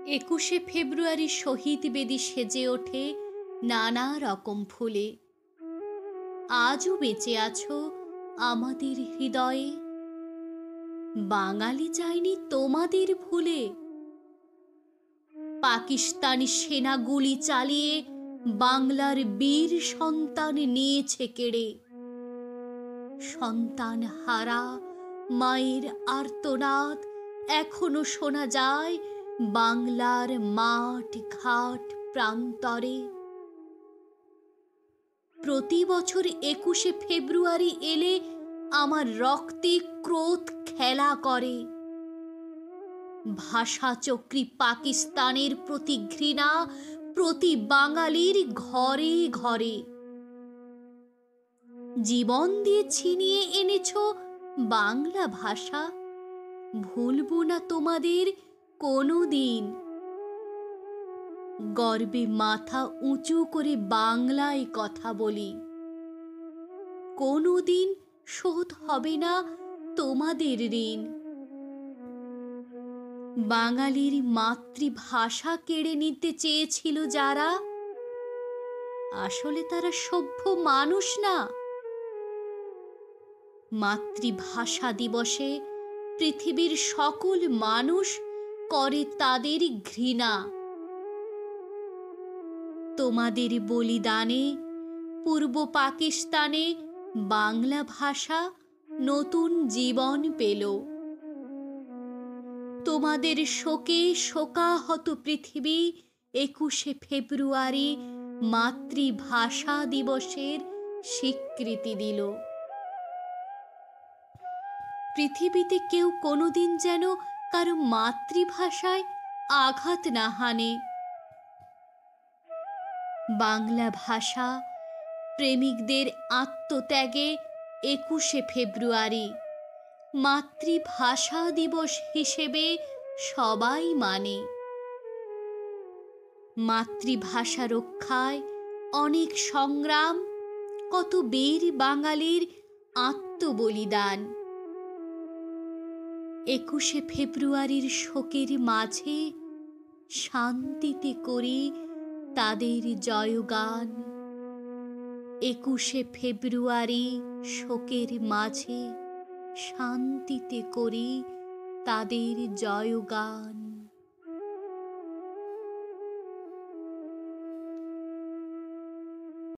21শে ফেব্রুয়ারি শহীদ বেদি সেজে ওঠে নানা রকম ফুলে। আজও বেঁচে আছো আমাদের হৃদয়ে, বাঙালি যায়নি তোমাদের ভুলে। পাকিস্তানি সেনা গুলি চালিয়ে বাংলার বীর সন্তান নিয়েছে কেড়ে। সন্তান হারা মায়ের আর্তনাদ এখনো শোনা যায় বাংলার মাঠ ঘাট প্রান্তরে। প্রতি বছর 21শে ফেব্রুয়ারি এলে আমার রক্তে ক্রোধ খেলা করে। ভাষা চক্রী পাকিস্তানের প্রতি ঘৃণা প্রতি বাঙালির ঘরে ঘরে। জীবন দিয়ে ছিনিয়ে এনেছো বাংলা ভাষা, ভুলবো না তোমাদের কোনো দিন। গর্বে মাথা উঁচু করে বাংলায় কথা বলি, কোনো দিন শোধ হবে না তোমাদের ঋণ। বাঙালির মাতৃভাষা কেড়ে নিতে চেয়েছিল যারা, আসলে তারা সভ্য মানুষ না। মাতৃভাষা দিবসে পৃথিবীর সকল মানুষ করে তাদের ঘৃণা। তোমাদের বলিদানে পূর্ব পাকিস্তানে বাংলা ভাষা নতুন জীবন পেল। তোমাদের শোকে শোকাহত পৃথিবী 21শে ফেব্রুয়ারি মাতৃভাষা দিবসের স্বীকৃতি দিল। পৃথিবীতে কেউ কোনোদিন যেন কারো মাতৃভাষায় আঘাত না হানে। বাংলা ভাষা প্রেমিকদের আত্মত্যাগে 21শে ফেব্রুয়ারি মাতৃভাষা দিবস হিসেবে সবাই মানে। মাতৃভাষা রক্ষায় অনেক সংগ্রাম, কত বীর বাঙালির আত্মবলিদান। 21শে ফেব্রুয়ারির শোকের মাঝে শান্তিতে করি তাদের জয়গান। 21শে ফেব্রুয়ারি শোকের মাঝে শান্তিতে করি তাদের জয়গান।